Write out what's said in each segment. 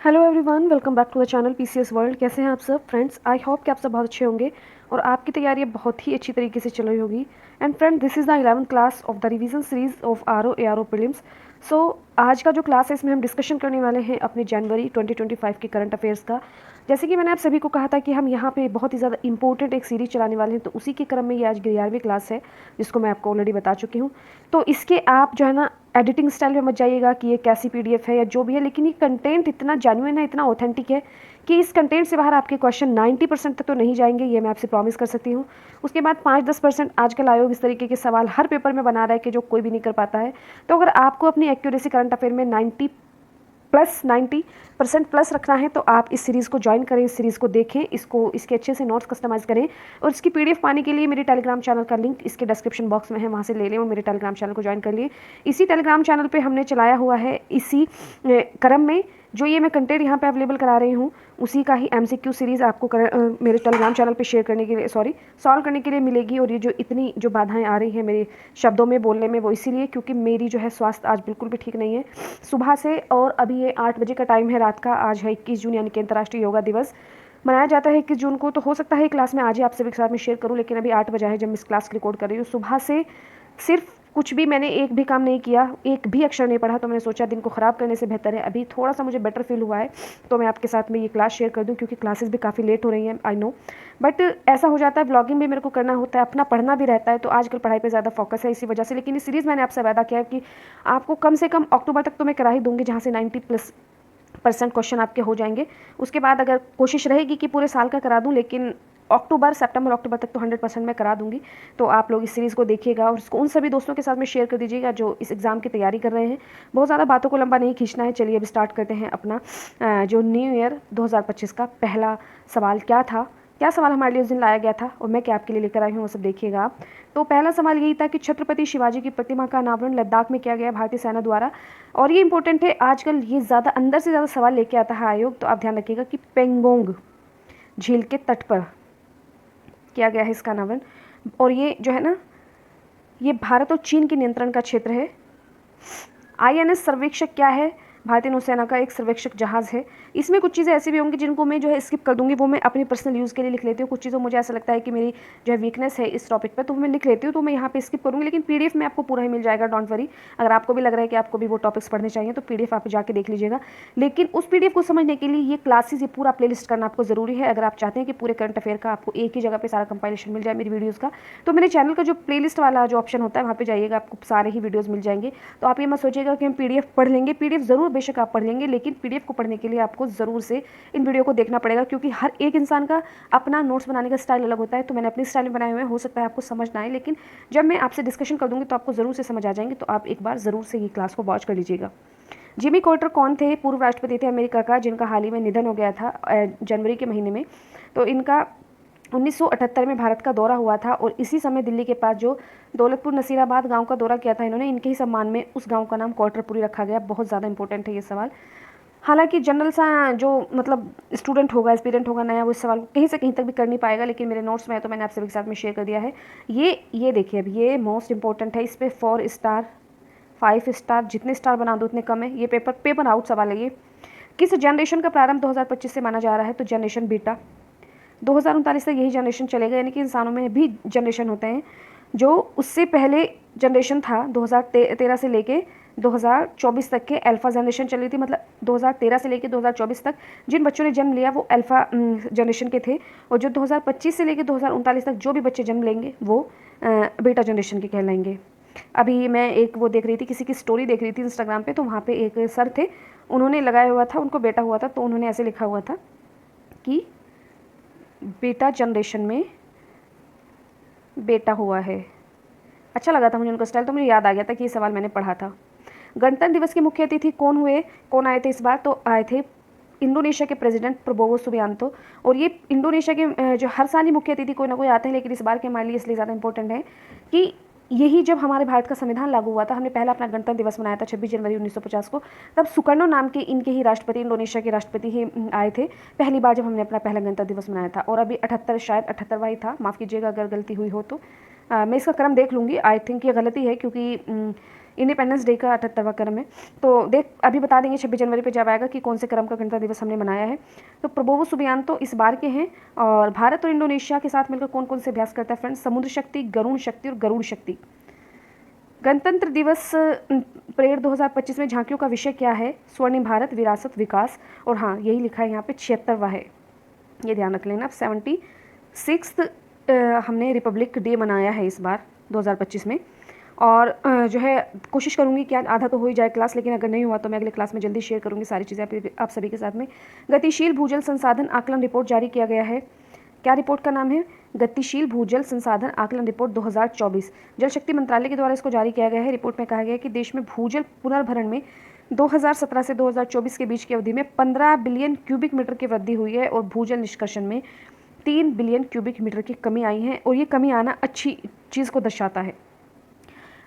Hello everyone, welcome back to the channel PCS world. कैसे हैं आप सब फ्रेंड्स? आई होप कि आप सब बहुत अच्छे होंगे और आपकी तैयारी बहुत ही अच्छी तरीके से चल रही होगी। And friend, this is the 11th class of the revision series of R A R O prelims. So आज का जो क्लास है इसमें हम डिस्कशन करने वाले हैं अपने जनवरी 2025 के करंट अफेयर्स का। जैसे कि मैंने आप सभी को कहा था कि हम यहाँ पे बहुत ही ज़्यादा इंपॉर्टेंट एक सीरीज चलाने वाले हैं, तो उसी के क्रम में ये आज 11वीं क्लास है जिसको मैं आपको ऑलरेडी बता चुकी हूँ। तो इसके आप जो है ना एडिटिंग स्टाइल में मत जाइएगा कि ये कैसी पीडीएफ है या जो भी है, लेकिन ये कंटेंट इतना जेन्युइन है, इतना ऑथेंटिक है कि इस कंटेंट से बाहर आपके क्वेश्चन 90% तक तो नहीं जाएंगे, ये मैं आपसे प्रॉमिस कर सकती हूँ। उसके बाद 5-10% आजकल आयोग इस तरीके के सवाल हर पेपर में बना रहा है कि जो कोई भी नहीं कर पाता है। तो अगर आपको अपनी एक्यूरेसी करंट अफेयर में 90% प्लस रखना है तो आप इस सीरीज़ को ज्वाइन करें, इस सीरीज़ को देखें, इसके अच्छे से नोट्स कस्टमाइज़ करें। और इसकी पीडीएफ पाने के लिए मेरे टेलीग्राम चैनल का लिंक इसके डिस्क्रिप्शन बॉक्स में है, वहाँ से ले लें और मेरे टेलीग्राम चैनल को ज्वाइन कर लिए। इसी टेलीग्राम चैनल पे हमने चलाया हुआ है इसी क्रम में जो ये मैं कंटेंट यहाँ पे अवेलेबल करा रही हूँ, उसी का ही एमसीक्यू सीरीज़ आपको मेरे टेलीग्राम चैनल पे शेयर करने के लिए सॉल्व करने के लिए मिलेगी। और ये जो इतनी जो बाधाएं आ रही हैं मेरे शब्दों में बोलने में, वो इसीलिए क्योंकि मेरी जो है स्वास्थ्य आज बिल्कुल भी ठीक नहीं है सुबह से। और अभी ये 8 बजे का टाइम है रात का। आज है 21 जून यानी कि अंतर्राष्ट्रीय योगा दिवस मनाया जाता है 21 जून को। तो हो सकता है क्लास में आज ही आप सभी के साथ में शेयर करूँ, लेकिन अभी 8 बजा है जब मैं इस क्लास रिकॉर्ड कर रही हूँ। सुबह से सिर्फ कुछ भी मैंने एक भी काम नहीं किया, एक भी अक्षर नहीं पढ़ा, तो मैंने सोचा दिन को ख़राब करने से बेहतर है अभी थोड़ा सा मुझे बेटर फील हुआ है तो मैं आपके साथ में ये क्लास शेयर कर दूं, क्योंकि क्लासेस भी काफ़ी लेट हो रही हैं, आई नो। बट ऐसा हो जाता है, ब्लॉगिंग भी मेरे को करना होता है, अपना पढ़ना भी रहता है, तो आजकल पढ़ाई पे ज़्यादा फोकस है इसी वजह से। लेकिन इस सीरीज़ मैंने आपसे वादा किया है कि आपको कम से कम अक्टूबर तक तो मैं करा ही दूंगी, जहाँ से 90% क्वेश्चन आपके हो जाएंगे। उसके बाद अगर कोशिश रहेगी कि पूरे साल का करा दूं, लेकिन सितंबर अक्टूबर तक तो 100% मैं करा दूंगी। तो आप लोग इस सीरीज़ को देखिएगा और इसको उन सभी दोस्तों के साथ में शेयर कर दीजिएगा जो इस एग्ज़ाम की तैयारी कर रहे हैं। बहुत ज़्यादा बातों को लंबा नहीं खींचना है, चलिए अब स्टार्ट करते हैं अपना जो न्यू ईयर 2025 का पहला सवाल क्या सवाल हमारे लिए उस दिन लाया गया था और मैं क्या आपके लिए लेकर आई हूँ, वो सब देखिएगा आप। तो पहला सवाल यही था कि छत्रपति शिवाजी की प्रतिमा का अनावरण लद्दाख में किया गया भारतीय सेना द्वारा। और ये इंपॉर्टेंट है, आजकल ये ज़्यादा अंदर से ज़्यादा सवाल लेके आता है आयोग, तो आप ध्यान रखिएगा कि पेंगोंग झील के तट पर किया गया है इसका अनावरण। और ये जो है ना, ये भारत और चीन के नियंत्रण का क्षेत्र है। आईएनएस सर्वेक्षक क्या है? भारतीय नौसेना का एक सर्वेक्षक जहाज़ है। इसमें कुछ चीज़ें ऐसी भी होंगी जिनको मैं जो है स्किप कर दूंगी, वो मैं अपनी पर्सनल यूज़ के लिए लिख लेती हूँ। कुछ चीज़ों मुझे ऐसा लगता है कि मेरी जो है वीकनेस है इस टॉपिक पर, तो मैं लिख लेती हूँ, तो मैं यहाँ पे स्किप करूँगी, लेकिन पीडीएफ में आपको पूरा ही मिल जाएगा, डोंट वरी। अगर आपको भी लग रहा है कि आपको भी वो टॉपिक्स पढ़ने चाहिए तो पीडीएफ आप जाके देख लीजिएगा। लेकिन उस पीडीएफ को समझने के लिए ये क्लासेस, ये पूरा प्लेलिस्ट करना आपको ज़रूरी है। अगर आप चाहते हैं कि पूरे करंट अफेयर का आपको एक ही जगह पर सारा कंपाइलेशन मिल जाए मेरी वीडियोज़ का, तो मेरे चैनल का जो प्लेलिस्ट वाला जो ऑप्शन होता है वहाँ पर जाइएगा, आपको सारे ही वीडियोज़ मिल जाएंगे। तो आप ये मत सोचिएगा कि हम पीडीएफ पढ़ लेंगे, पीडीएफ ज़रूर बेशक आप पढ़ लेंगे, लेकिन पीडीएफ को पढ़ने के लिए आपको ज़रूर से इन वीडियो को देखना पड़ेगा, क्योंकि हर एक इंसान का अपना नोट्स बनाने का स्टाइल अलग होता है। तो मैंने अपनी स्टाइल में बनाए हुए हैं, हो सकता है आपको समझ ना आए, लेकिन जब मैं आपसे डिस्कशन कर दूंगी तो आपको ज़रूर से समझ आ जाएंगे। तो आप एक बार ज़रूर से ये क्लास को वॉच कर लीजिएगा। जिमी कार्टर कौन थे? पूर्व राष्ट्रपति थे अमेरिका का, जिनका हाल ही में निधन हो गया था जनवरी के महीने में। तो इनका 1978 में भारत का दौरा हुआ था और इसी समय दिल्ली के पास जो दौलतपुर नसीराबाद गांव का दौरा किया था इन्होंने। इनके ही सम्मान में उस गांव का नाम क्वार्टरपुरी रखा गया। बहुत ज़्यादा इंपॉर्टेंट है ये सवाल। हालांकि जनरल सा जो मतलब स्टूडेंट होगा, एस्पिरेंट होगा नया, वो इस सवाल को कहीं से कहीं तक भी कर नहीं पाएगा, लेकिन मेरे नोट्स में है तो मैंने आप सभी के साथ में शेयर कर दिया है। ये देखिए, अब ये मोस्ट इंपॉर्टेंट है। इस पर 4 स्टार 5 स्टार जितने स्टार बना दो उतने कम है। ये पेपर आउट सवाल है ये। किस जनरेशन का प्रारंभ 2025 से माना जा रहा है? तो जनरेशन बीटा। 2039 तक यही जनरेशन चलेगा, यानी कि इंसानों में भी जनरेशन होते हैं। जो उससे पहले जनरेशन था 2013 से लेके 2024 तक के अल्फ़ा जनरेशन चल रही थी, मतलब 2013 से लेके 2024 तक जिन बच्चों ने जन्म लिया वो अल्फ़ा जनरेशन के थे, और जो 2025 से लेके 2039 तक जो भी बच्चे जन्म लेंगे वो बीटा जनरेशन के कहलाएंगे। अभी मैं एक वो देख रही थी, किसी की स्टोरी देख रही थी इंस्टाग्राम पे, तो वहाँ पे एक सर थे, उन्होंने लगाया हुआ था, उनको बेटा हुआ था, तो उन्होंने ऐसे लिखा हुआ था कि बीटा जनरेशन में बेटा हुआ है। अच्छा लगा था मुझे उनका स्टाइल, तो मुझे याद आ गया था कि ये सवाल मैंने पढ़ा था। गणतंत्र दिवस के मुख्य अतिथि कौन आए थे इस बार? तो आए थे इंडोनेशिया के प्रेसिडेंट प्रबोवो सुबियांतो। और ये इंडोनेशिया के जो हर साल ही मुख्य अतिथि कोई ना कोई आते हैं, लेकिन इस बार के हमारे लिए इसलिए ज़्यादा इंपॉर्टेंट है कि यही जब हमारे भारत का संविधान लागू हुआ था, हमने पहला अपना गणतंत्र दिवस मनाया था 26 जनवरी 1950 को। तब सुकर्णो नाम के इनके ही राष्ट्रपति, इंडोनेशिया के राष्ट्रपति ही आए थे पहली बार जब हमने अपना पहला गणतंत्र दिवस मनाया था। और अभी 78, शायद 78वां ही था, माफ़ कीजिएगा अगर गलती हुई हो तो। मैं इसका क्रम देख लूँगी, आई थिंक ये गलती है, क्योंकि इंडिपेंडेंस डे का 78वां क्रम है। तो अभी बता देंगे 26 जनवरी पे जब आएगा कि कौन से क्रम का गणतंत्र दिवस हमने मनाया है। तो प्रबोवो सुबियांतो इस बार के हैं। और भारत और इंडोनेशिया के साथ मिलकर कौन कौन से अभ्यास करता है फ्रेंड्स? समुद्र शक्ति, गरुण शक्ति और गरुड़ शक्ति। गणतंत्र दिवस परेड 2025 में झांकियों का विषय क्या है? स्वर्णिम भारत, विरासत, विकास। और हाँ, यही लिखा है यहाँ पे 76वां है, ये ध्यान रख लेना। 76 हमने रिपब्लिक डे मनाया है इस बार 2025 में। और जो है कोशिश करूंगी कि आधा तो हो ही जाए क्लास, लेकिन अगर नहीं हुआ तो मैं अगले क्लास में जल्दी शेयर करूंगी सारी चीज़ें आप सभी के साथ में। गतिशील भूजल संसाधन आकलन रिपोर्ट जारी किया गया है। क्या रिपोर्ट का नाम है? गतिशील भूजल संसाधन आकलन रिपोर्ट 2024। जल शक्ति मंत्रालय के द्वारा इसको जारी किया गया है। रिपोर्ट में कहा गया है कि देश में भूजल पुनर्भरण में 2017 से 2024 के बीच की अवधि में 15 बिलियन क्यूबिक मीटर की वृद्धि हुई है और भूजल निष्कर्षण में 3 बिलियन क्यूबिक मीटर की कमी आई है। और ये कमी आना अच्छी चीज़ को दर्शाता है।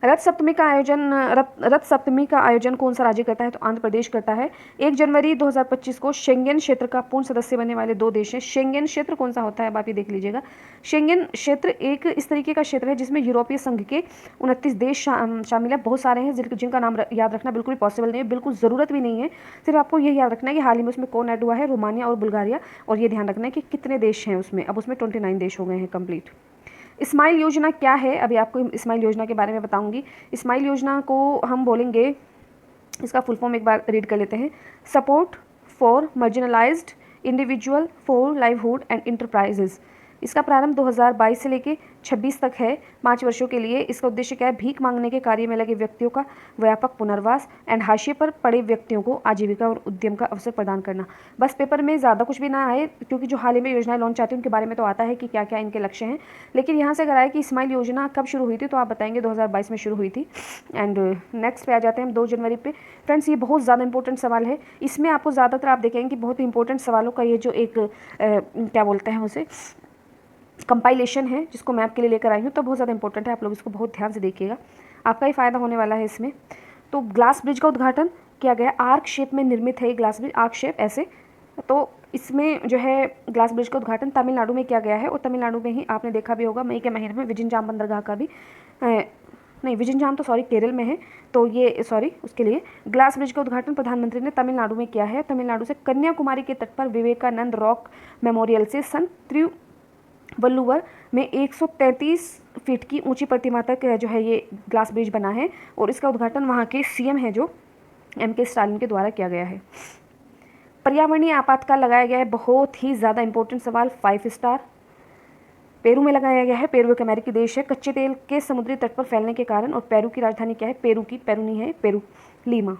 रथ सप्तमी का आयोजन कौन सा राज्य करता है? तो आंध्र प्रदेश करता है। 1 जनवरी 2025 को शेंगेन क्षेत्र का पूर्ण सदस्य बनने वाले 2 देश हैं। शेंगेन क्षेत्र कौन सा होता है? अब आप ये देख लीजिएगा। शेंगेन क्षेत्र एक इस तरीके का क्षेत्र है जिसमें यूरोपीय संघ के 29 देश शामिल है। बहुत सारे हैं जिनका नाम याद रखना बिल्कुल भी पॉसिबल नहीं है, बिल्कुल ज़रूरत भी नहीं है। सिर्फ आपको ये याद रखना है कि हाल ही में उसमें कौन ऐड हुआ है? रोमानिया और बुल्गारिया। और ये ध्यान रखना है कि कितने देश हैं उसमें। अब उसमें 29 देश हो गए हैं कंप्लीट। स्माइल योजना क्या है? अभी आपको स्माइल योजना के बारे में बताऊंगी। स्माइल योजना को हम बोलेंगे, इसका फुल फॉर्म एक बार रीड कर लेते हैं। Support for marginalised individual for livelihood and enterprises. इसका प्रारंभ 2022 से लेके 26 तक है, 5 वर्षों के लिए। इसका उद्देश्य क्या है? भीख मांगने के कार्य में लगे व्यक्तियों का व्यापक पुनर्वास एंड हाशिए पर पड़े व्यक्तियों को आजीविका और उद्यम का अवसर प्रदान करना। बस पेपर में ज़्यादा कुछ भी ना आए, क्योंकि जो हाल ही में योजनाएं लॉन्च आती है उनके बारे में तो आता है कि क्या क्या इनके लक्ष्य हैं। लेकिन यहाँ से अगर आए कि स्माइल योजना कब शुरू हुई थी, तो आप बताएंगे 2022 में शुरू हुई थी। एंड नेक्स्ट पे आ जाते हैं हम 2 जनवरी पे। फ्रेंड्स, ये बहुत ज़्यादा इंपॉर्टेंट सवाल है। इसमें आपको ज़्यादातर आप देखेंगे कि बहुत इंपॉर्टेंट सवालों का ये जो एक क्या बोलते हैं उसे, कंपाइलेशन है, जिसको मैं आपके लिए लेकर आई हूँ। तो बहुत ज़्यादा इंपॉर्टेंट है, आप लोग इसको बहुत ध्यान से देखिएगा, आपका ही फ़ायदा होने वाला है इसमें। तो ग्लास ब्रिज का उद्घाटन किया गया, आर्क शेप में निर्मित है ये ग्लास ब्रिज, आर्क शेप ऐसे। तो इसमें जो है ग्लास ब्रिज का उद्घाटन तमिलनाडु में किया गया है। और तमिलनाडु में ही आपने देखा भी होगा मई के महीने में विजिंजाम बंदरगाह का भी नहीं, विजिंजाम तो केरल में है। तो ये उसके लिए ग्लास ब्रिज का उद्घाटन प्रधानमंत्री ने तमिलनाडु में किया है। तमिलनाडु से कन्याकुमारी के तट पर विवेकानंद रॉक मेमोरियल से सन तिरुवल्लुवर में 133 फीट की ऊंची प्रतिमा तक जो है ये ग्लास ब्रिज बना है। और इसका उद्घाटन वहाँ के सीएम है जो MK स्टालिन के द्वारा किया गया है। पर्यावरणीय आपातकाल लगाया गया है, बहुत ही ज़्यादा इंपॉर्टेंट सवाल, 5 स्टार। पेरू में लगाया गया है। पेरू एक अमेरिकी देश है। कच्चे तेल के समुद्री तट पर फैलने के कारण। और पेरू की राजधानी क्या है? पेरू नहीं है, पेरू, लीमा।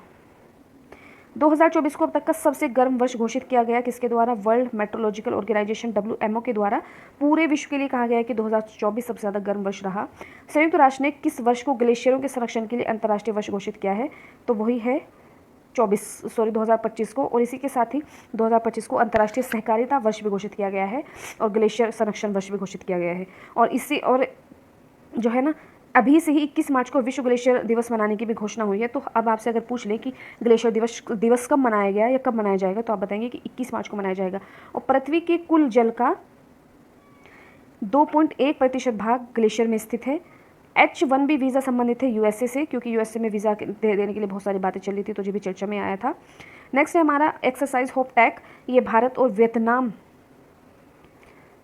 2024 को अब तक का सबसे गर्म वर्ष घोषित किया गया किसके द्वारा? वर्ल्ड मेट्रोलॉजिकल ऑर्गेनाइजेशन WMO के द्वारा। पूरे विश्व के लिए कहा गया है कि 2024 सबसे ज़्यादा गर्म वर्ष रहा। संयुक्त राष्ट्र ने किस वर्ष को ग्लेशियरों के संरक्षण के लिए अंतर्राष्ट्रीय वर्ष घोषित किया है? तो वही है 2025 को। और इसी के साथ ही 2025 को अंतर्राष्ट्रीय सहकारिता वर्ष भी घोषित किया गया है और ग्लेशियर संरक्षण वर्ष भी घोषित किया गया है। और इससे और जो है ना, अभी से ही 21 मार्च को विश्व ग्लेशियर दिवस मनाने की भी घोषणा हुई है। तो अब आपसे अगर पूछ लें कि ग्लेशियर दिवस कब मनाया गया या कब मनाया जाएगा, तो आप बताएंगे कि 21 मार्च को मनाया जाएगा। और पृथ्वी के कुल जल का 2.1% भाग ग्लेशियर में स्थित है। H1B वीज़ा संबंधित है USA से, क्योंकि USA में वीज़ा देने के लिए बहुत सारी बातें चल रही थी, तो ये भी चर्चा में आया था। नेक्स्ट है हमारा एक्सरसाइज होप टैक। ये भारत और वियतनाम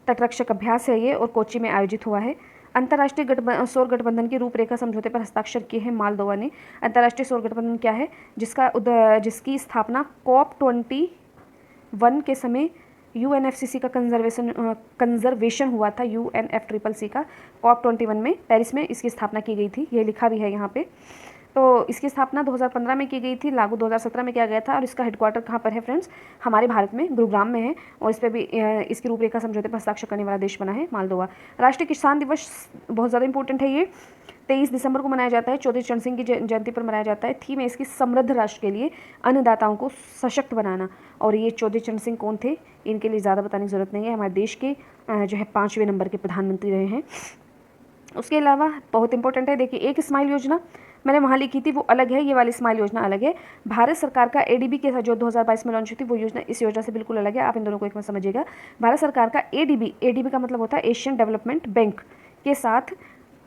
तटरक्षक अभ्यास है ये, और कोच्चि में आयोजित हुआ है। अंतर्राष्ट्रीय सौर गठबंधन की रूपरेखा समझौते पर हस्ताक्षर किए हैं मालदोवा ने। अंतर्राष्ट्रीय सौर गठबंधन क्या है? जिसकी स्थापना COP21 के समय UNFCCC का कंजर्वेशन हुआ था, UNFCCC का COP21 में पेरिस में इसकी स्थापना की गई थी। ये लिखा भी है यहाँ पे। तो इसकी स्थापना 2015 में की गई थी, लागू 2017 में किया गया था। और इसका हेडक्वार्टर कहाँ पर है फ्रेंड्स? हमारे भारत में गुरुग्राम में है। और इस पर भी इसकी रूपरेखा समझौते पर हस्ताक्षर करने वाला देश बना है मालदोवा। राष्ट्रीय किसान दिवस बहुत ज़्यादा इंपॉर्टेंट है ये, 23 दिसंबर को मनाया जाता है। चौधरी चरण सिंह की जयंती पर मनाया जाता है। थीम है इसकी समृद्ध राष्ट्र के लिए अन्नदाताओं को सशक्त बनाना। और ये चौधरी चरण सिंह कौन थे? इनके लिए ज़्यादा बताने की जरूरत नहीं है, हमारे देश के जो है 5वें नंबर के प्रधानमंत्री रहे हैं। उसके अलावा बहुत इंपॉर्टेंट है, देखिए, एक स्माइल योजना मैंने वहाँ लिखी थी, वो अलग है, ये वाली स्माइल योजना अलग है। भारत सरकार का ADB के साथ जो 2022 में लॉन्च हुई थी वो योजना इस योजना से बिल्कुल अलग है। आप इन दोनों को एक बार समझिएगा। भारत सरकार का ADB का मतलब होता है एशियन डेवलपमेंट बैंक के साथ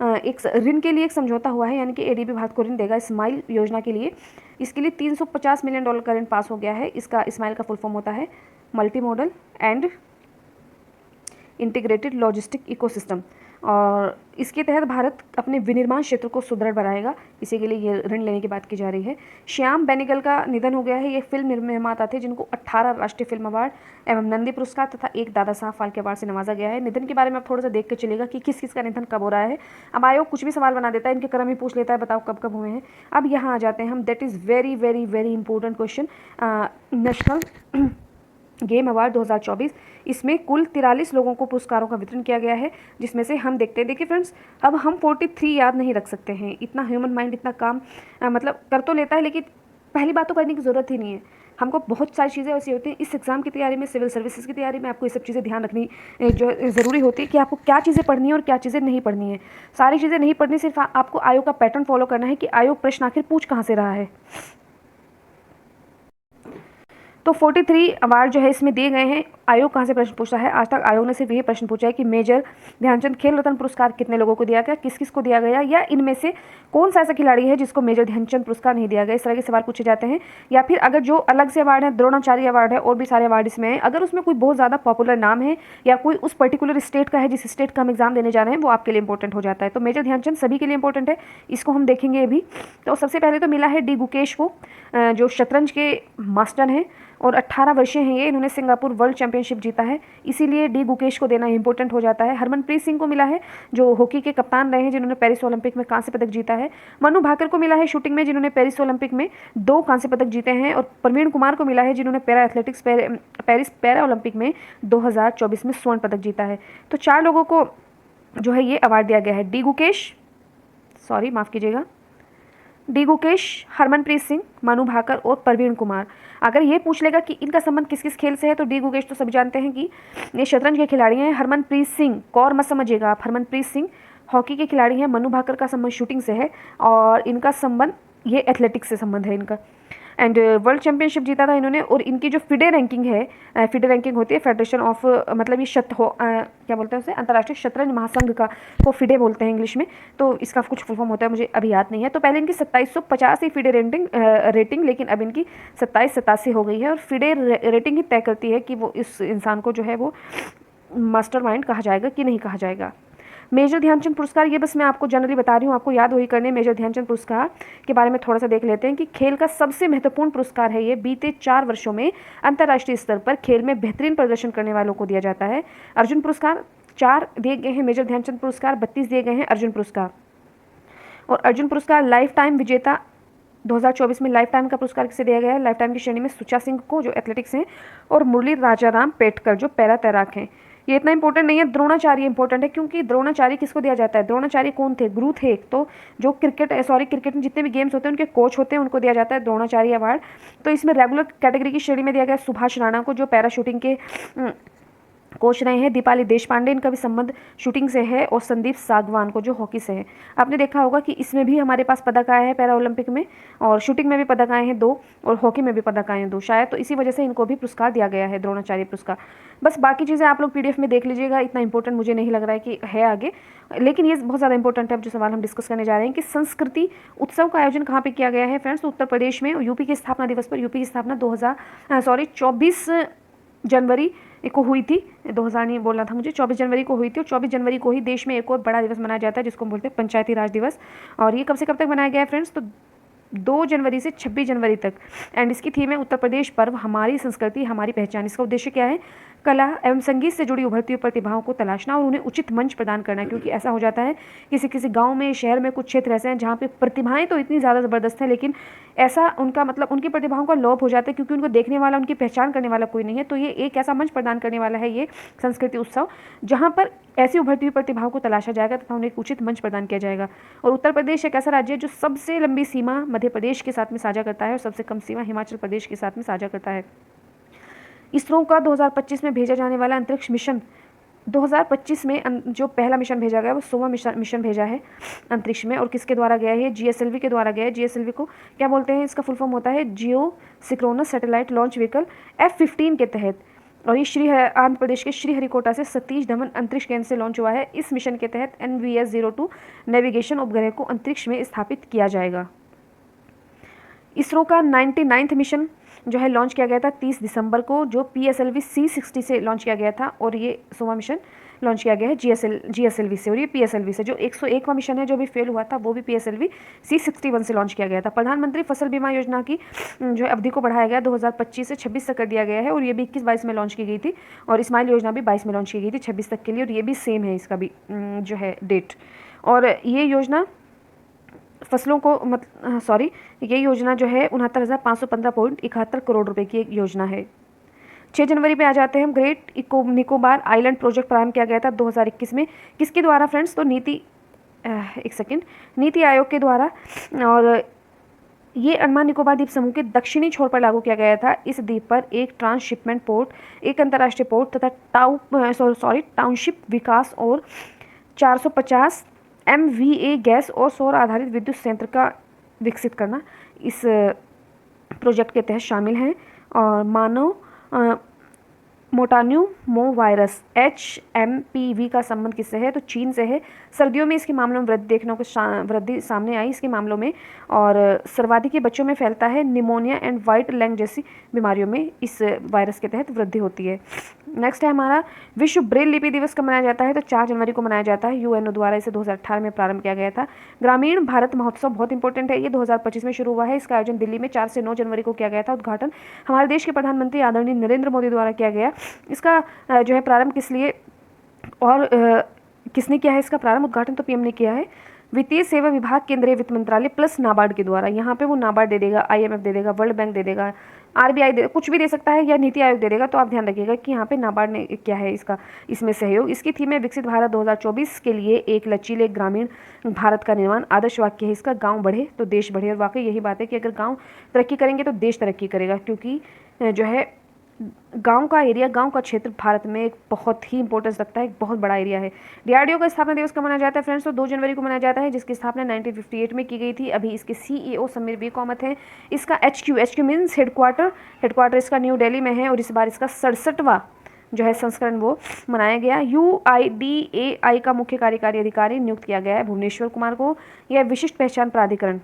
एक ऋण के लिए एक समझौता हुआ है, यानी कि एडीबी भारत को ऋण देगा स्माइल योजना के लिए। इसके लिए $350 मिलियन का ऋण पास हो गया है। इसका स्माइल का फुल फॉर्म होता है multi modal and integrated logistic ecosystem, और इसके तहत भारत अपने विनिर्माण क्षेत्र को सुदृढ़ बनाएगा। इसी के लिए ये ऋण लेने की बात की जा रही है। श्याम बेनेगल का निधन हो गया है। ये फिल्म निर्माता थे जिनको 18 राष्ट्रीय फिल्म अवार्ड एवं नंदी पुरस्कार तथा एक दादा साहब फाल्के अवार्ड से नवाजा गया है। निधन के बारे में आप थोड़ा सा देख के चलेगा कि किस किस का निधन कब हो रहा है। अब आयोग कुछ भी सवाल बना देता है, इनके क्रम ही पूछ लेता है, बताओ कब कब हुए हैं। अब यहाँ आ जाते हैं हम, that is very very very important question. National game award 2024, इसमें कुल 43 लोगों को पुरस्कारों का वितरण किया गया है, जिसमें से हम देखते हैं, देखिए फ्रेंड्स, अब हम 43 याद नहीं रख सकते हैं। इतना ह्यूमन माइंड इतना काम मतलब कर तो लेता है, लेकिन पहली बात तो करने की ज़रूरत ही नहीं है। हमको बहुत सारी चीज़ें ऐसी होती हैं इस एग्ज़ाम की तैयारी में, सिविल सर्विसेज की तैयारी में, आपको ये सब चीज़ें ध्यान रखनी जो ज़रूरी होती है कि आपको क्या चीज़ें पढ़नी है और क्या चीज़ें नहीं पढ़नी है। सारी चीज़ें नहीं पढ़नी, सिर्फ आपको आयोग का पैटर्न फॉलो करना है कि आयोग प्रश्न आखिर पूछ कहाँ से रहा है। तो 43 अवार्ड जो है इसमें दिए गए हैं। आयोग कहाँ से प्रश्न पूछा है? आज तक आयोग ने सिर्फ ये प्रश्न पूछा है कि मेजर ध्यानचंद खेल रत्न पुरस्कार कितने लोगों को दिया गया, किस किस को दिया गया, या इनमें से कौन सा ऐसा खिलाड़ी है जिसको मेजर ध्यानचंद पुरस्कार नहीं दिया गया। इस तरह के सवाल पूछे जाते हैं। या फिर अगर जो अलग से अवार्ड है, द्रोणाचार्य अवार्ड है, और भी सारे अवार्ड इसमें है, अगर उसमें कोई बहुत ज़्यादा पॉपुलर नाम है या कोई उस पर्टिकुलर स्टेट का है जिस स्टेट का हम एग्जाम देने जा रहे हैं, वो आपके लिए इंपॉर्टेंट हो जाता है। तो मेजर ध्यानचंद सभी के लिए इंपॉर्टेंट है, इसको हम देखेंगे अभी। तो सबसे पहले तो मिला है डी गुकेश को, जो शतरंज के मास्टर हैं और 18 वर्षीय हैं ये। इन्होंने सिंगापुर वर्ल्ड चैंपियनशिप जीता है, इसीलिए डी गुकेश को देना इंपॉर्टेंट हो जाता है। हरमनप्रीत सिंह को मिला है, जो हॉकी के कप्तान रहे हैं, जिन्होंने पेरिस ओलंपिक में कांस्य पदक जीता है। मनु भाकर को मिला है शूटिंग में, जिन्होंने पेरिस ओलंपिक में 2 कांस्य पदक जीते हैं। और प्रवीण कुमार को मिला है, जिन्होंने para athletics Paris para Olympic में 2024 में स्वर्ण पदक जीता है। तो 4 लोगों को जो है ये अवार्ड दिया गया है। डी गुकेश, सॉरी माफ़ कीजिएगा, डी गुकेश, हरमनप्रीत सिंह, मनु भाकर और प्रवीण कुमार। अगर ये पूछ लेगा कि इनका संबंध किस किस खेल से है, तो डी गुकेश तो सभी जानते हैं कि ये शतरंज के खिलाड़ी हैं। हरमनप्रीत सिंह, कौर मत समझिएगा आप, हरमनप्रीत सिंह हॉकी के खिलाड़ी हैं। मनु भाकर का संबंध शूटिंग से है और इनका संबंध ये एथलेटिक्स से संबंध है इनका। एंड वर्ल्ड चैंपियनशिप जीता था इन्होंने। और इनकी जो फिडे रैंकिंग है, फिडे रैंकिंग होती है फेडरेशन ऑफ, मतलब ये क्या बोलते हैं उसे, अंतर्राष्ट्रीय शतरंज महासंघ का को फिडे बोलते हैं इंग्लिश में। तो इसका कुछ फुल फॉर्म होता है, मुझे अभी याद नहीं है। तो पहले इनकी 2750 ही फिडे रेटिंग, लेकिन अब इनकी 2787 हो गई है। और फिडे रेटिंग ही तय करती है कि वो इस इंसान को जो है वो मास्टरमाइंड कहा जाएगा कि नहीं कहा जाएगा। मेजर ध्यानचंद पुरस्कार, ये बस मैं आपको जनरली बता रही हूँ, आपको याद वही करने। मेजर ध्यानचंद पुरस्कार के बारे में थोड़ा सा देख लेते हैं कि खेल का सबसे महत्वपूर्ण पुरस्कार है ये। बीते 4 वर्षों में अंतर्राष्ट्रीय स्तर पर खेल में बेहतरीन प्रदर्शन करने वालों को दिया जाता है। अर्जुन पुरस्कार 4 दिए गए हैं, मेजर ध्यानचंद पुरस्कार 32 दिए गए हैं अर्जुन पुरस्कार। और अर्जुन पुरस्कार लाइफ टाइम विजेता 2024 में लाइफ टाइम का पुरस्कार किसे दिया गया है? लाइफ टाइम की श्रेणी में सुचा सिंह को, जो एथलेटिक्स हैं, और मुरली राजाराम पेटकर, जो पैरा तैराक हैं। ये इतना इंपॉर्टेंट नहीं है। द्रोणाचार्य इंपॉर्टेंट है, क्योंकि द्रोणाचार्य किसको दिया जाता है? द्रोणाचार्य कौन थे? गुरु थे एक तो, जो क्रिकेट में जितने भी गेम्स होते हैं उनके कोच होते हैं, उनको दिया जाता है द्रोणाचार्य अवार्ड। तो इसमें रेगुलर कैटेगरी की श्रेणी में दिया गया सुभाष राणा को, जो पैरा शूटिंग के कोच रहे हैं। दीपाली देशपांडे, इनका भी संबंध शूटिंग से है। और संदीप सागवान को, जो हॉकी से है। आपने देखा होगा कि इसमें भी हमारे पास पदक आए हैं पैरा ओलंपिक में, और शूटिंग में भी पदक आए हैं 2, और हॉकी में भी पदक आए हैं 2 शायद। तो इसी वजह से इनको भी पुरस्कार दिया गया है, द्रोणाचार्य पुरस्कार। बस बाकी चीज़ें आप लोग PDF में देख लीजिएगा, इतना इंपॉर्टेंट मुझे नहीं लग रहा है कि है आगे, लेकिन ये बहुत ज़्यादा इंपॉर्टेंट है। जो सवाल हम डिस्कस करने जा रहे हैं कि संस्कृति उत्सव का आयोजन कहाँ पे किया गया है फ्रेंड्स? तो उत्तर प्रदेश में। यूपी की स्थापना दिवस पर, यूपी की स्थापना 24 जनवरी को हुई थी। 2000 नहीं बोलना था मुझे, 24 जनवरी को हुई थी। और 24 जनवरी को ही देश में एक और बड़ा दिवस मनाया जाता है, जिसको हम बोलते हैं पंचायती राज दिवस। और ये कब से कब तक मनाया गया है फ्रेंड्स? तो 2 जनवरी से 26 जनवरी तक। एंड इसकी थीम है उत्तर प्रदेश पर्व, हमारी संस्कृति हमारी पहचान। इसका उद्देश्य क्या है? कला एवं संगीत से जुड़ी उभरती हुई प्रतिभाओं को तलाशना और उन्हें उचित मंच प्रदान करना। क्योंकि ऐसा हो जाता है किसी किसी गांव में, शहर में कुछ क्षेत्र ऐसे हैं जहाँ पे प्रतिभाएं तो इतनी ज़्यादा ज़बरदस्त हैं, लेकिन ऐसा उनका मतलब उनकी प्रतिभाओं का लोप हो जाता है, क्योंकि उनको देखने वाला, उनकी पहचान करने वाला कोई नहीं है। तो ये एक ऐसा मंच प्रदान करने वाला है ये संस्कृति उत्सव, जहाँ पर ऐसी उभरती हुई प्रतिभाओं को तलाशा जाएगा तथा उन्हें एक उचित मंच प्रदान किया जाएगा। और उत्तर प्रदेश एक ऐसा राज्य है जो सबसे लंबी सीमा मध्य प्रदेश के साथ में साझा करता है, और सबसे कम सीमा हिमाचल प्रदेश के साथ में साझा करता है। इसरो का 2025 में भेजा जाने वाला अंतरिक्ष मिशन, 2025 में जो पहला मिशन भेजा गया वो 100वां मिशन भेजा है अंतरिक्ष में। और किसके द्वारा गया है? GSLV के द्वारा गया है। GSLV को क्या बोलते हैं? इसका फुल फॉर्म होता है जियो सिक्रोनस सैटेलाइट लॉन्च व्हीकल। F-15 के तहत और ये आंध्र प्रदेश के श्रीहरिकोटा से सतीश धवन अंतरिक्ष केंद्र से लॉन्च हुआ है। इस मिशन के तहत NVS-02 नेविगेशन उपग्रह को अंतरिक्ष में स्थापित किया जाएगा। इसरो का 99वां मिशन जो है लॉन्च किया गया था 30 दिसंबर को, जो PSLV C60 से लॉन्च किया गया था, और ये 100वां मिशन लॉन्च किया गया है GSLV से, और ये PSLV से। जो 101वां मिशन है जो भी फेल हुआ था वो भी PSLV C61 से लॉन्च किया गया था। प्रधानमंत्री फसल बीमा योजना की जो है अवधि को बढ़ाया गया 2025 से 26 तक कर दिया गया है, और ये भी 21-22 में लॉन्च की गई थी, और स्माइल योजना भी 22 में लॉन्च की गई थी 26 तक के लिए, और ये भी सेम है इसका भी जो है डेट। और ये योजना फसलों को ये योजना जो है 69,515.71 करोड़ रुपए की एक योजना है। 6 जनवरी पे आ जाते हैं हम। ग्रेट निकोबार आइलैंड प्रोजेक्ट प्रारंभ किया गया था 2021 में। किसके द्वारा फ्रेंड्स? तो नीति आयोग के द्वारा, और ये अंडमान निकोबार द्वीप समूह के दक्षिणी छोर पर लागू किया गया था। इस द्वीप पर एक ट्रांसशिपमेंट पोर्ट, एक अंतर्राष्ट्रीय पोर्ट तथा टाउनशिप विकास और 450 MVA गैस और सौर आधारित विद्युत संयंत्र का विकसित करना इस प्रोजेक्ट के तहत शामिल है। और मानव मोटान्यूमो वायरस HMPV का संबंध किससे है? तो चीन से है। सर्दियों में इसके मामलों में वृद्धि सामने आई इसके मामलों में, और सर्वाधिक के बच्चों में फैलता है। निमोनिया एंड वाइट लैंग जैसी बीमारियों में इस वायरस के तहत वृद्धि होती है। नेक्स्ट है हमारा विश्व ब्रेल लिपि दिवस कब मनाया जाता है? तो 4 जनवरी को मनाया जाता है। UNO द्वारा इसे 2018 में प्रारंभ किया गया था। ग्रामीण भारत महोत्सव बहुत इंपॉर्टेंट है, ये 2025 में शुरू हुआ है। इसका आयोजन दिल्ली में 4 से 9 जनवरी को किया गया था। उद्घाटन हमारे देश के प्रधानमंत्री आदरणीय नरेंद्र मोदी द्वारा किया गया। इसका जो है प्रारंभ किस लिए और किसने किया है? इसका प्रारंभ उद्घाटन तो PM ने किया है। वित्तीय सेवा विभाग केंद्रीय वित्त मंत्रालय प्लस नाबार्ड के द्वारा। यहाँ पे वो नाबार्ड दे देगा, IMF दे देगा, वर्ल्ड बैंक दे देगा, RBI दे, कुछ भी दे सकता है, या नीति आयोग दे देगा। तो आप ध्यान रखिएगा कि यहाँ पे नाबार्ड ने क्या है इसमें सहयोग। इसकी थीम है विकसित भारत 2024 के लिए एक लचीले ग्रामीण भारत का निर्माण। आदर्श वाक्य है इसका, गाँव बढ़े तो देश बढ़े। और वाकई यही बात है कि अगर गाँव तरक्की करेंगे तो देश तरक्की करेगा, क्योंकि जो है गांव का एरिया, गांव का क्षेत्र भारत में एक बहुत ही इंपॉर्टेंस रखता है, एक बहुत बड़ा एरिया है। DRDO का स्थापना दिवस कब मनाया जाता है फ्रेंड्स? तो 2 जनवरी को मनाया जाता है, जिसकी स्थापना 1958 में की गई थी। अभी इसके CEO समीर V कामत हैं। इसका HQ मीन्स हेडक्वार्टर इसका न्यू दिल्ली में है, और इस बार इसका 67वां जो है संस्करण वो मनाया गया। UIDAI का मुख्य कार्यकारी अधिकारी नियुक्त किया गया है भुवनेश्वर कुमार को। यह विशिष्ट पहचान प्राधिकरण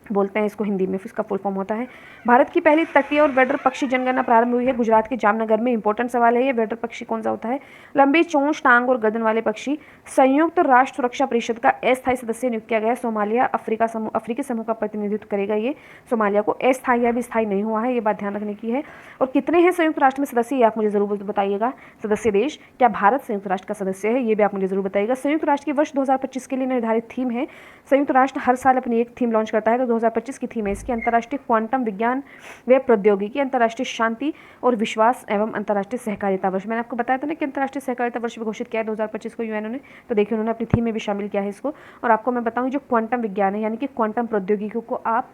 बोलते हैं इसको हिंदी में, इसका फुल फॉर्म होता है। भारत की पहली तटीय और वेडर पक्षी जनगणना प्रारंभ हुई है गुजरात के जामनगर में। इंपॉर्टेंट सवाल है ये, वेडर पक्षी कौन सा होता है? लंबी चोंच, टांग और गर्दन वाले पक्षी। संयुक्त राष्ट्र सुरक्षा परिषद का अस्थायी सदस्य नियुक्त किया गया है सोमालिया। अफ्रीकी समूह का प्रतिनिधित्व करेगा ये सोमालिया को। अस्थायी अभी स्थायी नहीं हुआ है, ये बात ध्यान रखने की है। और कितने हैं संयुक्त राष्ट्र में सदस्य, ये आप मुझे जरूर बताइएगा। सदस्य देश, क्या भारत संयुक्त राष्ट्र का सदस्य है? ये भी आप मुझे जरूर बताइएगा। संयुक्त राष्ट्र की वर्ष 2025 के लिए निर्धारित थीम है। संयुक्त राष्ट्र हर साल अपनी एक थीम लॉन्च करता है, तो 2025 की थीम है इसकी अंतर्राष्ट्रीय क्वांटम विज्ञान व प्रौद्योगिकी, अंतर्राष्ट्रीय शांति और विश्वास एवं अंतर्राष्ट्रीय सहकारिता वर्ष। मैंने आपको बताया था ना कि अंतर्राष्ट्रीय सहकारिता वर्ष भी घोषित किया है 2025 को UNO ने, तो देखिए उन्होंने अपनी थीम में भी शामिल किया है इसको। और आपको मैं बताऊं, जो क्वांटम विज्ञान है यानी कि क्वांटम प्रौद्योगिकी को आप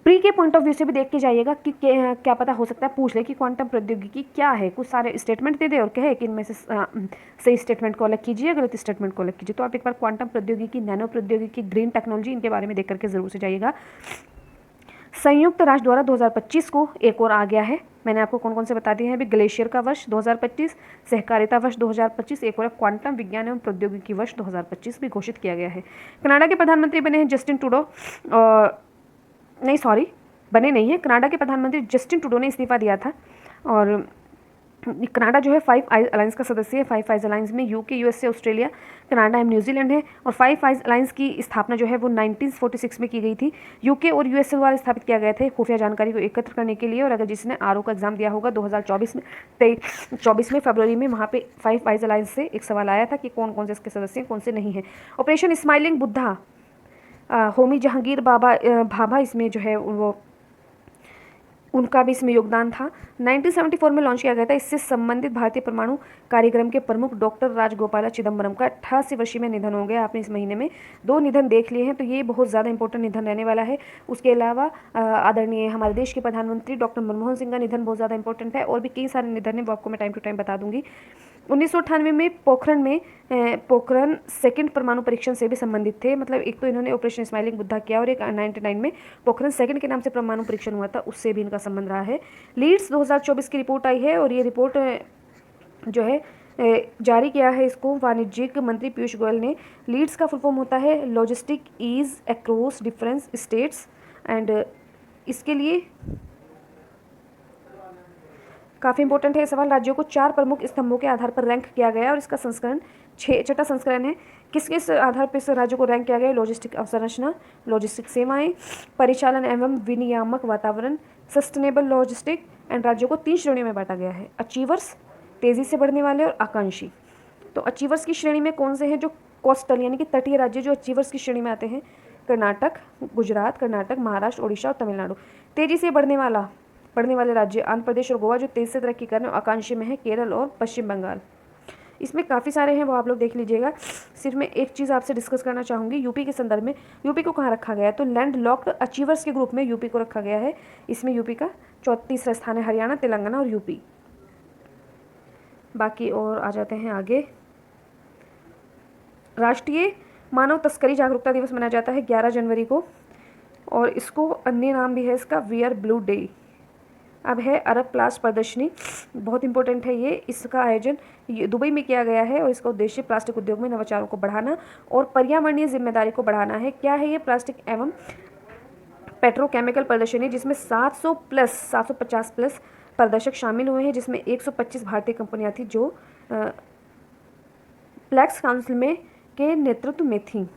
प्री के पॉइंट ऑफ व्यू से भी देख के जाइएगा कि क्या पता हो सकता है पूछ ले कि क्वांटम प्रौद्योगिकी क्या है। कुछ सारे स्टेटमेंट दे दे और कहे कि इनमें से सही स्टेटमेंट को अलग कीजिए, गलत स्टेटमेंट को अलग कीजिए। तो आप एक बार क्वांटम प्रौद्योगिकी, नैनो प्रौद्योगिकी, ग्रीन टेक्नोलॉजी, इनके बारे में देख करके जरूर से जाइएगा। संयुक्त राष्ट्र द्वारा 2025 को एक और आ गया है, मैंने आपको कौन कौन से बता दिए हैं अभी। ग्लेशियर का वर्ष 2025, सहकारिता वर्ष 2025, एक और क्वांटम विज्ञान एवं प्रौद्योगिकी वर्ष 2025 भी घोषित किया गया है। कनाडा के प्रधानमंत्री बने हैं जस्टिन ट्रूडो, बने नहीं है। कनाडा के प्रधानमंत्री जस्टिन ट्रूडो ने इस्तीफा दिया था। और कनाडा जो है 5 आइज अलायंस का सदस्य है। 5 आइज अलायंस में UK, USA, ऑस्ट्रेलिया, कनाडा एवं न्यूजीलैंड है। और 5 आइज अलायंस की स्थापना जो है वो 1946 में की गई थी। UK और USA द्वारा स्थापित किया गए थे खुफिया जानकारी को एकत्र करने के लिए। और अगर जिसने RO का एग्जाम दिया होगा 2024 में 24 में फरवरी में, वहाँ पे 5 आइज अलायंस से एक सवाल आया था कि कौन कौन से इसके सदस्य हैं, कौन से नहीं हैं। ऑपरेशन स्माइलिंग बुद्धा, होमी जहांगीर भाभा इसमें जो है वो उनका भी इसमें योगदान था। 1974 में लॉन्च किया गया था। इससे संबंधित भारतीय परमाणु कार्यक्रम के प्रमुख डॉक्टर राजगोपाला चिदम्बरम का 88 वर्षीय में निधन हो गया। आपने इस महीने में 2 निधन देख लिए हैं, तो ये बहुत ज़्यादा इंपॉर्टेंट निधन रहने वाला है। उसके अलावा आदरणीय हमारे देश के प्रधानमंत्री डॉक्टर मनमोहन सिंह का निधन बहुत ज़्यादा इंपॉर्टेंट है। और भी कई सारे निधन है, वो आपको मैं टाइम टू टाइम बता दूंगी। 1998 में पोखरण सेकंड परमाणु परीक्षण से भी संबंधित थे। मतलब एक तो इन्होंने ऑपरेशन स्माइलिंग बुद्धा किया और एक 99 में पोखरण सेकंड के नाम से परमाणु परीक्षण हुआ था, उससे भी इनका संबंध रहा है। लीड्स 2024 की रिपोर्ट आई है और ये रिपोर्ट जो है जारी किया है इसको वाणिज्यिक मंत्री पीयूष गोयल ने। लीड्स का फुल फॉर्म होता है logistic ease across difference states and इसके लिए काफ़ी इंपॉर्टेंट है सवाल। राज्यों को 4 प्रमुख स्तंभों के आधार पर रैंक किया गया और इसका संस्करण छठा संस्करण है। किस किस आधार पर इस राज्यों को रैंक किया गया? लॉजिस्टिक अवसंरचना, लॉजिस्टिक सेवाएं, परिचालन एवं विनियामक वातावरण, सस्टेनेबल लॉजिस्टिक एंड। राज्यों को 3 श्रेणियों में बांटा गया है, अचीवर्स, तेजी से बढ़ने वाले और आकांक्षी। तो अचीवर्स की श्रेणी में कौन से हैं? जो कोस्टल यानी कि तटीय राज्य जो अचीवर्स की श्रेणी में आते हैं, कर्नाटक, गुजरात, कर्नाटक, महाराष्ट्र, ओडिशा और तमिलनाडु। तेजी से बढ़ने वाले राज्य आंध्र प्रदेश और गोवा। जो तेजी से तरक्की कर रहे हैं आकांक्षी में है केरल और पश्चिम बंगाल। इसमें काफ़ी सारे हैं, वो आप लोग देख लीजिएगा। सिर्फ मैं एक चीज़ आपसे डिस्कस करना चाहूँगी यूपी के संदर्भ में। यूपी को कहाँ रखा गया है? तो लैंड लॉक्ड अचीवर्स के ग्रुप में यूपी को रखा गया है। इसमें यूपी का 34वां स्थान है, हरियाणा, तेलंगाना और यूपी। बाकी और आ जाते हैं आगे। राष्ट्रीय मानव तस्करी जागरूकता दिवस मनाया जाता है 11 जनवरी को और इसको अन्य नाम भी है इसका वियर ब्लू डे। अब है अरब प्लास्ट प्रदर्शनी, बहुत इंपॉर्टेंट है ये। इसका आयोजन दुबई में किया गया है और इसका उद्देश्य प्लास्टिक उद्योग में नवाचारों को बढ़ाना और पर्यावरणीय जिम्मेदारी को बढ़ाना है। क्या है ये? प्लास्टिक एवं पेट्रोकेमिकल प्रदर्शनी, जिसमें 750 प्लस प्रदर्शक शामिल हुए हैं, जिसमें 125 भारतीय कंपनियां थी जो प्लेक्स काउंसिल में के नेतृत्व में थी।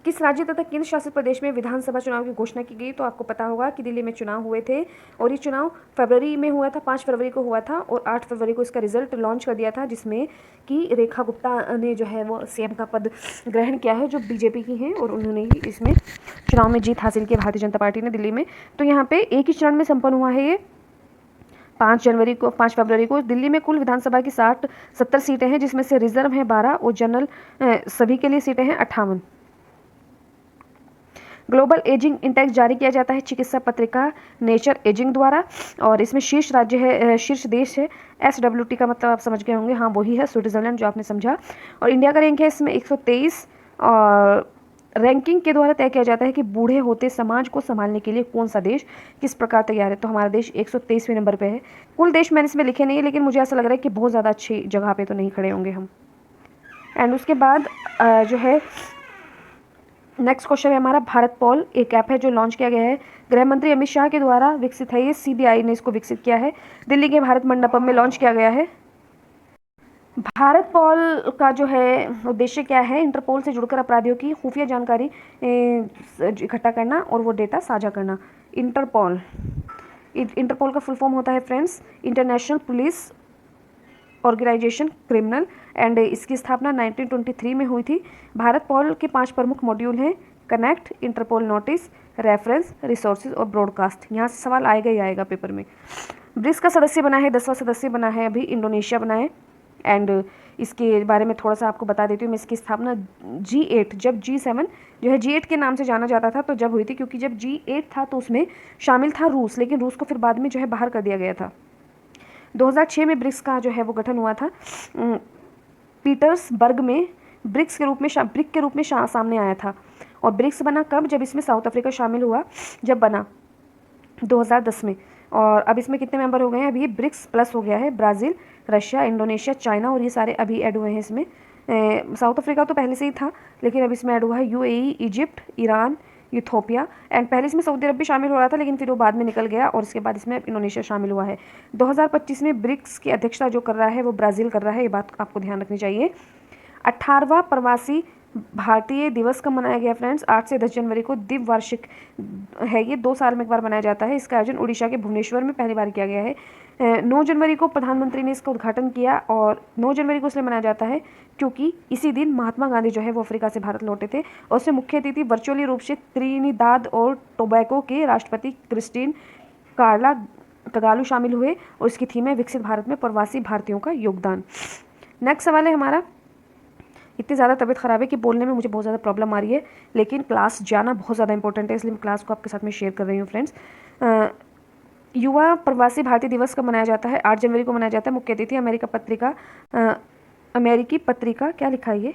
किस राज्य तथा केंद्र शासित प्रदेश में विधानसभा चुनाव की घोषणा की गई? तो आपको पता होगा कि दिल्ली में चुनाव हुए थे और ये चुनाव फरवरी में हुआ था, 5 फरवरी को हुआ था और 8 फरवरी को इसका रिजल्ट लॉन्च कर दिया था, जिसमें कि रेखा गुप्ता ने जो है वो सीएम का पद ग्रहण किया है, जो बीजेपी की हैं और उन्होंने ही इसमें चुनाव में जीत हासिल की भारतीय जनता पार्टी ने दिल्ली में। तो यहाँ पे एक ही चरण में संपन्न हुआ है ये 5 फरवरी को। दिल्ली में कुल विधानसभा की 70 सीटें हैं, जिसमें से रिजर्व हैं 12 और जनरल सभी के लिए सीटें हैं 58। ग्लोबल एजिंग इंडेक्स जारी किया जाता है चिकित्सा पत्रिका नेचर एजिंग द्वारा और इसमें शीर्ष देश है SWT का मतलब आप समझ गए होंगे, हाँ वही है स्विट्जरलैंड, जो आपने समझा। और इंडिया का रैंक है इसमें 123 और रैंकिंग के द्वारा तय किया जाता है कि बूढ़े होते समाज को संभालने के लिए कौन सा देश किस प्रकार तैयार है। तो हमारा देश 123वें नंबर पे है। कुल देश मैंने इसमें लिखे नहीं है, लेकिन मुझे ऐसा लग रहा है कि बहुत ज़्यादा अच्छी जगह पे तो नहीं खड़े होंगे हम। एंड उसके बाद जो है नेक्स्ट क्वेश्चन है हमारा भारत पॉल, एक ऐप है जो लॉन्च किया गया है गृह मंत्री अमित शाह के द्वारा विकसित है। ये CBI ने इसको विकसित किया है, दिल्ली के भारत मंडपम में लॉन्च किया गया है। भारत पॉल का जो है उद्देश्य क्या है? इंटरपोल से जुड़कर अपराधियों की खुफिया जानकारी इकट्ठा करना और वो डेटा साझा करना। इंटरपोल का फुल फॉर्म होता है friends international police organisation criminal and इसकी स्थापना 1923 में हुई थी। भारत पॉल के 5 प्रमुख मॉड्यूल हैं, connect, Interpol notice, reference, resources और ब्रॉडकास्ट। यहाँ से सवाल आएगा ही आएगा पेपर में। ब्रिक्स का सदस्य बना है, 10वां सदस्य बना है अभी इंडोनेशिया बना है। एंड इसके बारे में थोड़ा सा आपको बता देती हूँ मैं। इसकी स्थापना G8 जब G7 जो है G8 के नाम से जाना जाता था तो जब हुई थी, क्योंकि जब G8 था तो उसमें शामिल था रूस, लेकिन रूस को फिर बाद में जो है बाहर कर दिया गया था। 2006 में ब्रिक्स का जो है वो गठन हुआ था पीटर्सबर्ग में। ब्रिक के रूप में सामने आया था और ब्रिक्स बना कब? जब इसमें साउथ अफ्रीका शामिल हुआ, जब बना 2010 में। और अब इसमें कितने मेंबर हो गए हैं? अभी ये ब्रिक्स प्लस हो गया है, ब्राज़ील, रशिया, इंडोनेशिया, चाइना और ये सारे अभी ऐड हुए हैं इसमें। साउथ अफ्रीका तो पहले से ही था, लेकिन अब इसमें ऐड हुआ है UAE, Egypt, Iran, Ethiopia and पहले इसमें सऊदी अरब भी शामिल हो रहा था, लेकिन फिर वो बाद में निकल गया और इसके बाद इसमें इंडोनेशिया शामिल हुआ है। 2025 में ब्रिक्स की अध्यक्षता जो कर रहा है वो ब्राज़ील कर रहा है, ये बात आपको ध्यान रखनी चाहिए। 18वां प्रवासी भारतीय दिवस कब मनाया गया फ्रेंड्स? 8 से 10 जनवरी को द्विवार्षिक है ये, 2 साल में एक बार मनाया जाता है। इसका आयोजन उड़ीसा के भुवनेश्वर में पहली बार किया गया है। 9 जनवरी को प्रधानमंत्री ने इसका उद्घाटन किया और 9 जनवरी को इसलिए मनाया जाता है क्योंकि इसी दिन महात्मा गांधी जो है वो अफ्रीका से भारत लौटे थे और उससे मुख्य अतिथि वर्चुअली रूप से त्रिनिदाद और टोबैगो के राष्ट्रपति क्रिस्टीन कार्ला कगालू शामिल हुए और इसकी थीम है विकसित भारत में प्रवासी भारतीयों का योगदान। नेक्स्ट सवाल है हमारा, इतनी ज़्यादा तबीयत ख़राब है कि बोलने में मुझे बहुत ज़्यादा प्रॉब्लम आ रही है, लेकिन क्लास जाना बहुत ज़्यादा इंपॉर्टेंट है, इसलिए मैं क्लास को आपके साथ में शेयर कर रही हूँ फ्रेंड्स। युवा प्रवासी भारतीय दिवस कब मनाया जाता है? 8 जनवरी को मनाया जाता है। मुख्य अतिथि अमेरिकी पत्रिका क्या लिखा है ये,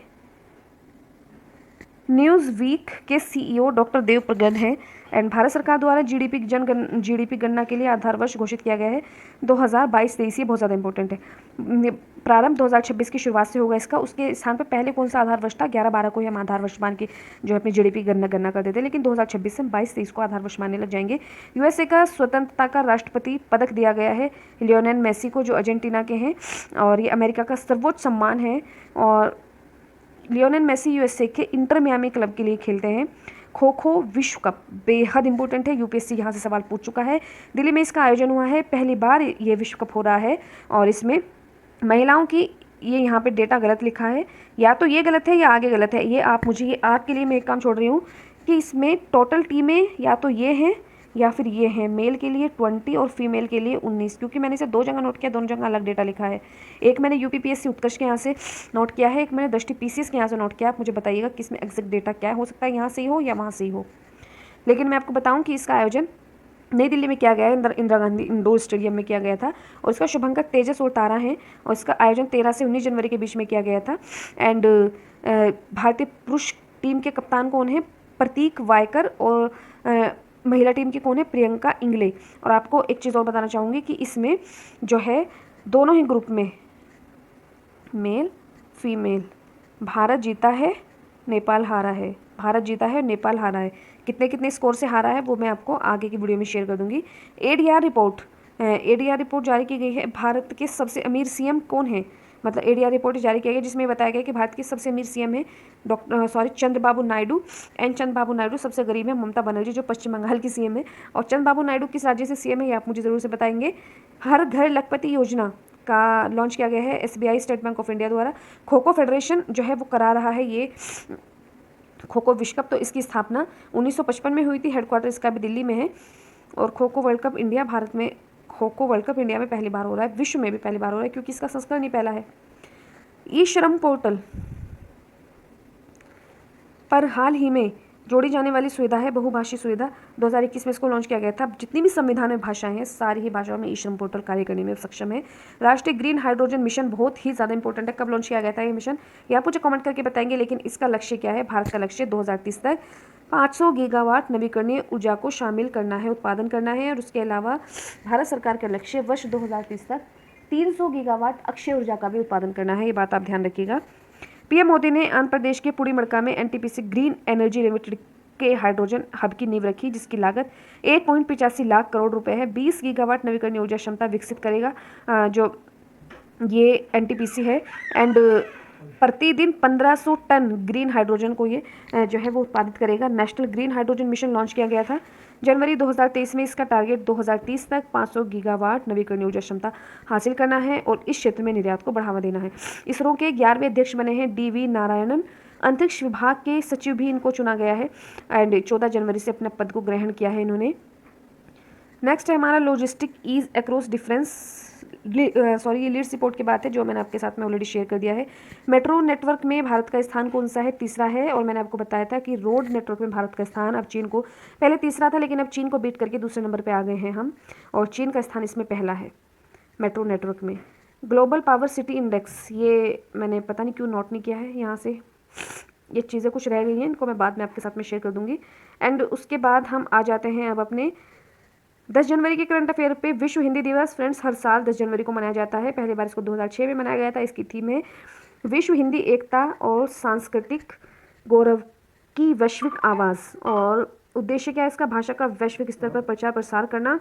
न्यूज़ वीक के सीईओ डॉक्टर देव प्रगद हैं। एंड भारत सरकार द्वारा जीडीपी गणना के लिए आधार वर्ष घोषित किया गया है 2022-23। ये बहुत ज़्यादा इंपॉर्टेंट है। प्रारंभ 2026 की शुरुआत से होगा इसका। उसके स्थान पर पहले कौन सा आधार वर्ष था? 11-12 को ही हम आधार वर्ष मान के जो है अपनी जीडीपी गणना करते थे, लेकिन 2026 से 22-23 को आधार वर्ष मानने लग जाएंगे। यूएसए का स्वतंत्रता का राष्ट्रपति पदक दिया गया है लियोनेल मेसी को, जो अर्जेंटीना के हैं, और ये अमेरिका का सर्वोच्च सम्मान है। और लियोनेल मेसी यूएसए के इंटर मियामी क्लब के लिए खेलते हैं। खो खो विश्व कप बेहद इंपॉर्टेंट है, यूपीएससी यहाँ से सवाल पूछ चुका है। दिल्ली में इसका आयोजन हुआ है, पहली बार ये विश्व कप हो रहा है। और इसमें महिलाओं की, ये यहाँ पे डेटा गलत लिखा है, या तो ये गलत है या आगे गलत है। ये आप मुझे, ये आपके लिए मैं एक काम छोड़ रही हूँ कि इसमें टोटल टीमें या तो ये हैं या फिर ये हैं। मेल के लिए 20 और फीमेल के लिए 19, क्योंकि मैंने इसे 2 जगह नोट किया, दोनों जगह अलग डेटा लिखा है। एक मैंने यूपीपीएससी उत्कर्ष के यहाँ से नोट किया है, एक मैंने दृष्टि पीसीएस के यहाँ से नोट किया। आप मुझे बताइएगा कि इसमें एग्जैक्ट डेटा क्या हो सकता है, यहाँ से ही हो या वहाँ से ही हो। लेकिन मैं आपको बताऊँ कि इसका आयोजन नई दिल्ली में किया गया है, इंदिरा गांधी इंडोर स्टेडियम में किया गया था। और इसका शुभांकर तेजस और तारा हैं, और इसका आयोजन 13 से 19 जनवरी के बीच में किया गया था। एंड भारतीय पुरुष टीम के कप्तान कौन है? प्रतीक वायकर। और महिला टीम की कौन है? प्रियंका इंगले। और आपको एक चीज़ और बताना चाहूँगी कि इसमें जो है दोनों ही ग्रुप में मेल फीमेल, भारत जीता है, नेपाल हारा है। भारत जीता है, नेपाल हारा है। कितने कितने स्कोर से हारा है वो मैं आपको आगे की वीडियो में शेयर कर दूंगी। एडीआर रिपोर्ट जारी की गई है। भारत के सबसे अमीर सीएम कौन है? मतलब एडीआर रिपोर्ट जारी किया गया जिसमें बताया गया कि भारत के सबसे अमीर सीएम है चंद्रबाबू नायडू। एंड चंद्रबाबू नायडू सबसे गरीब है ममता बनर्जी, जो पश्चिम बंगाल की सीएम है। और चंद्रबाबू नायडू किस राज्य से सीएम है ये आप मुझे ज़रूर से बताएंगे। हर घर लखपति योजना का लॉन्च किया गया है SBI state bank of India द्वारा। खो खो फेडरेशन जो है वो करा रहा है ये खो खो विश्व कप। तो इसकी स्थापना 1955 में हुई थी, हेडक्वार्टर इसका भी दिल्ली में है। और kho kho world cup India Bharat में, kho kho world cup India में पहली बार हो रहा है, विश्व में भी पहली बार हो रहा है, क्योंकि इसका संस्करण ही पहला है। ई श्रम पोर्टल पर हाल ही में जोड़ी जाने वाली सुविधा है बहुभाषी सुविधा। 2021 में इसको लॉन्च किया गया था। जितनी भी संविधान में भाषाएं हैं सारी ही भाषाओं में ई श्रम पोर्टल कार्य करने में सक्षम है। राष्ट्रीय ग्रीन हाइड्रोजन मिशन बहुत ही ज़्यादा इंपॉर्टेंट है। कब लॉन्च किया गया था ये मिशन, ये आप मुझे कमेंट करके बताएंगे। लेकिन इसका लक्ष्य क्या है? भारत का लक्ष्य 2030 तक 500 गीगावाट नवीकरणीय ऊर्जा को शामिल करना है, उत्पादन करना है। और उसके अलावा भारत सरकार का लक्ष्य वर्ष 2030 तक 300 गीगावाट अक्षय ऊर्जा का भी उत्पादन करना है। ये बात आप ध्यान रखिएगा। पीएम मोदी ने आंध्र प्रदेश के पुरी मड़का में एनटीपीसी ग्रीन एनर्जी लिमिटेड के हाइड्रोजन हब की नींव रखी, जिसकी लागत 1.85 लाख करोड़ रुपए है। 20 गीगावाट नवीकरणीय ऊर्जा क्षमता विकसित करेगा जो ये एनटीपीसी है। एंड प्रतिदिन 1500 टन ग्रीन हाइड्रोजन को ये जो है वो उत्पादित करेगा। National green hydrogen mission launch किया गया था जनवरी 2023 में। इसका टारगेट 2030 तक 500 गीगावाट नवीकरणीय ऊर्जा क्षमता हासिल करना है और इस क्षेत्र में निर्यात को बढ़ावा देना है। इसरो के 11वें अध्यक्ष बने हैं डीवी नारायणन। अंतरिक्ष विभाग के सचिव भी इनको चुना गया है एंड 14 जनवरी से अपने पद को ग्रहण किया है इन्होंने। नेक्स्ट है हमारा लॉजिस्टिक ईज अक्रॉस डिफरेंस ये लीड्स रिपोर्ट की बात है जो मैंने आपके साथ में ऑलरेडी शेयर कर दिया है। मेट्रो नेटवर्क में भारत का स्थान कौन सा है? तीसरा है। और मैंने आपको बताया था कि रोड नेटवर्क में भारत का स्थान अब चीन को, पहले तीसरा था लेकिन अब चीन को बीट करके दूसरे नंबर पर आ गए हैं हम, और चीन का स्थान इसमें पहला है मेट्रो नेटवर्क में। ग्लोबल पावर सिटी इंडेक्स, ये मैंने पता नहीं क्यों नोट नहीं किया है यहाँ से, ये चीज़ें कुछ रह गई हैं, इनको मैं बाद में आपके साथ में शेयर कर दूंगी। एंड उसके बाद हम आ जाते हैं अब अपने 10 जनवरी के करंट अफेयर पे। विश्व हिंदी दिवस फ्रेंड्स हर साल 10 जनवरी को मनाया जाता है। पहली बार इसको 2006 में मनाया गया था। इसकी थीम है विश्व हिंदी एकता और सांस्कृतिक गौरव की वैश्विक आवाज़। और उद्देश्य क्या है इसका? भाषा का वैश्विक स्तर पर प्रचार प्रसार करना